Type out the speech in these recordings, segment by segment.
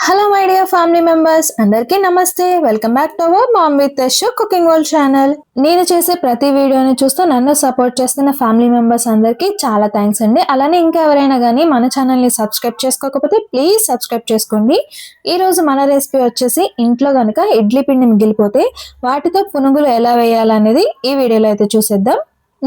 Hello my dear family members, అందరికీ నమస్తే. Welcome back to our mom with Yashu cooking world channel. నేను చేసే ప్రతి వీడియోని చూస్తూ నన్ను సపోర్ట్ చేస్తున్న ఫ్యామిలీ మెంబర్స్ అందరికీ చాలా థ్యాంక్స్ అండి. అలానే ఇంకా ఎవరైనా కానీ మన ఛానల్ని సబ్స్క్రైబ్ చేసుకోకపోతే ప్లీజ్ సబ్స్క్రైబ్ చేసుకోండి. ఈరోజు మన రెసిపీ వచ్చేసి ఇంట్లో కనుక ఇడ్లీ పిండి మిగిలిపోతే వాటితో పునుగులు ఎలా వేయాలనేది ఈ వీడియోలో అయితే చూసేద్దాం.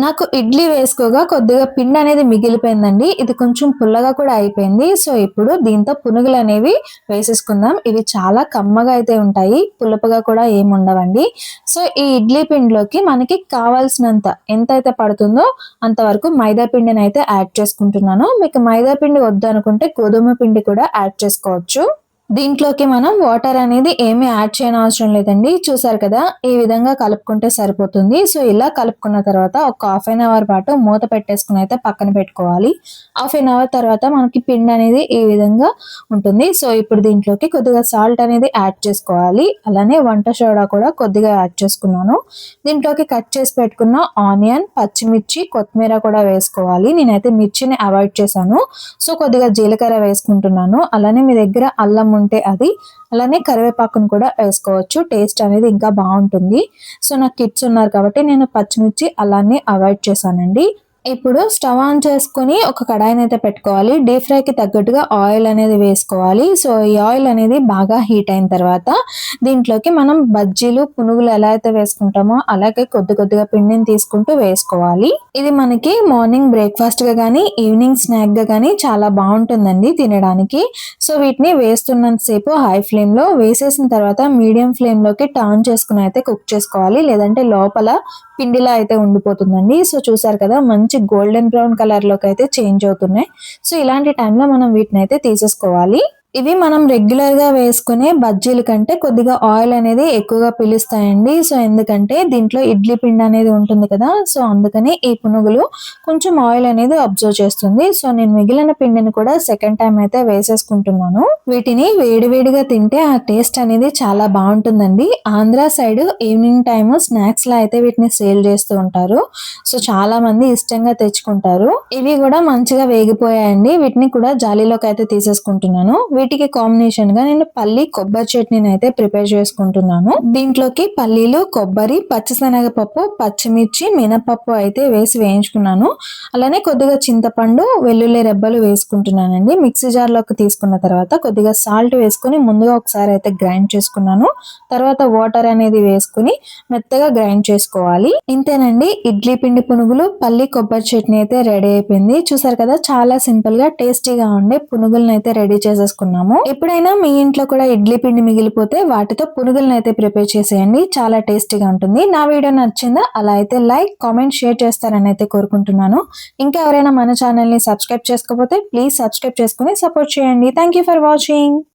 నాకు ఇడ్లీ వేసుకోగా కొద్దిగా పిండి అనేది మిగిలిపోయిందండి. ఇది కొంచెం పుల్లగా కూడా అయిపోయింది. సో ఇప్పుడు దీంతో పునుగులు అనేవి వేసేసుకుందాం. ఇవి చాలా కమ్మగా అయితే ఉంటాయి, పులుపుగా కూడా ఏమి ఉండవండి. సో ఈ ఇడ్లీ పిండిలోకి మనకి కావాల్సినంత ఎంతైతే పడుతుందో అంతవరకు మైదా పిండిని అయితే యాడ్ చేసుకుంటున్నాను. మీకు మైదా పిండి వద్దు అనుకుంటే గోధుమ పిండి కూడా యాడ్ చేసుకోవచ్చు. దీంట్లోకి మనం వాటర్ అనేది ఏమీ యాడ్ చేయని అవసరం లేదండి. చూసారు కదా, ఈ విధంగా కలుపుకుంటే సరిపోతుంది. సో ఇలా కలుపుకున్న తర్వాత ఒక హాఫ్ అన్ అవర్ పాటు మూత పెట్టేసుకుని అయితే పక్కన పెట్టుకోవాలి. హాఫ్ అన్ అవర్ తర్వాత మనకి పిండి అనేది ఈ విధంగా ఉంటుంది. సో ఇప్పుడు దీంట్లోకి కొద్దిగా సాల్ట్ అనేది యాడ్ చేసుకోవాలి. అలానే వంట సోడా కూడా కొద్దిగా యాడ్ చేసుకున్నాను. దీంట్లోకి కట్ చేసి పెట్టుకున్న ఆనియన్, పచ్చిమిర్చి, కొత్తిమీర కూడా వేసుకోవాలి. నేనైతే మిర్చిని అవాయిడ్ చేశాను. సో కొద్దిగా జీలకర్ర వేసుకుంటున్నాను. అలానే మీ దగ్గర అల్లం ఉంటే అది, అలానే కరివేపాకును కూడా వేసుకోవచ్చు. టేస్ట్ అనేది ఇంకా బాగుంటుంది. సో నాకు కిడ్స్ ఉన్నారు కాబట్టి నేను పచ్చిమిర్చి అలానే అవాయిడ్ చేశానండి. ఇప్పుడు స్టవ్ ఆన్ చేసుకుని ఒక కడాయిని అయితే పెట్టుకోవాలి. డీప్ ఫ్రైకి తగ్గట్టుగా ఆయిల్ అనేది వేసుకోవాలి. సో ఈ ఆయిల్ అనేది బాగా హీట్ అయిన తర్వాత దీంట్లోకి మనం బజ్జీలు, పునుగులు ఎలా అయితే వేసుకుంటామో అలాగే కొద్దిగా పిండిని తీసుకుంటూ వేసుకోవాలి. ఇది మనకి మార్నింగ్ బ్రేక్ఫాస్ట్ గా కానీ ఈవినింగ్ స్నాక్ గా కానీ చాలా బాగుంటుందండి తినడానికి. సో వీటిని వేస్తున్నంతసేపు హై ఫ్లేమ్ లో, వేసేసిన తర్వాత మీడియం ఫ్లేమ్ లోకి టర్న్ చేసుకుని అయితే కుక్ చేసుకోవాలి. లేదంటే లోపల పిండిలా అయితే ఉండిపోతుందండి. సో చూసారు కదా, మంచి గోల్డెన్ బ్రౌన్ కలర్ లోకి అయితే చేంజ్ అవుతున్నాయి. సో ఇలాంటి టైంలో మనం వీటిని అయితే తీసేసుకోవాలి. ఇవి మనం రెగ్యులర్ గా వేసుకునే బజ్జీల కంటే కొద్దిగా ఆయిల్ అనేది ఎక్కువగా పీలుస్తాయండి. సో ఎందుకంటే దీంట్లో ఇడ్లీ పిండి అనేది ఉంటుంది కదా, సో అందుకని ఈ పునుగులు కొంచెం ఆయిల్ అనేది అబ్జర్వ్ చేస్తుంది. సో నేను మిగిలిన పిండిని కూడా సెకండ్ టైం అయితే వేసేసుకుంటున్నాను. వీటిని వేడివేడిగా తింటే ఆ టేస్ట్ అనేది చాలా బాగుంటుందండి. Andhra side evening time snacks లా అయితే వీటిని సేల్ చేస్తూ ఉంటారు. సో చాలా మంది ఇష్టంగా తెచ్చుకుంటారు. ఇవి కూడా మంచిగా వేగిపోయాయండి. వీటిని కూడా జాలీలోకి అయితే తీసేసుకుంటున్నాను. వీటికి కాంబినేషన్ గా నేను పల్లి కొబ్బరి చట్నీని అయితే ప్రిపేర్ చేసుకుంటున్నాను. దీంట్లోకి పల్లీలు, కొబ్బరి, పచ్చిశనగపప్పు, పచ్చిమిర్చి, మినపప్పు అయితే వేసి వేయించుకున్నాను. అలానే కొద్దిగా చింతపండు, వెల్లుల్లి రెబ్బలు వేసుకుంటున్నానండి. మిక్సీ జార్ లోకి తీసుకున్న తర్వాత కొద్దిగా సాల్ట్ వేసుకుని ముందుగా ఒకసారి అయితే గ్రైండ్ చేసుకున్నాను. తర్వాత వాటర్ అనేది వేసుకుని మెత్తగా గ్రైండ్ చేసుకోవాలి. ఇంతేనండి, ఇడ్లీ పిండి పునుగులు, పల్లి కొబ్బరి చట్నీ అయితే రెడీ అయిపోయింది. చూసారు కదా, చాలా సింపుల్ గా టేస్టీగా ఉండే పునుగులను అయితే రెడీ చేసేసుకున్నాము. ఎప్పుడైనా మీ ఇంట్లో కూడా ఇడ్లీ పిండి మిగిలిపోతే వాటితో పునుగులను అయితే ప్రిపేర్ చేసేయండి. చాలా టేస్టీగా ఉంటుంది. నా వీడియో నచ్చిందా? అలా అయితే లైక్, కామెంట్, షేర్ చేస్తారని అయితే కోరుకుంటున్నాను. ఇంకా ఎవరైనా మన ఛానల్ ని సబ్స్క్రైబ్ చేసుకోకపోతే ప్లీజ్ సబ్స్క్రైబ్ చేసుకుని సపోర్ట్ చేయండి. Thank you for watching.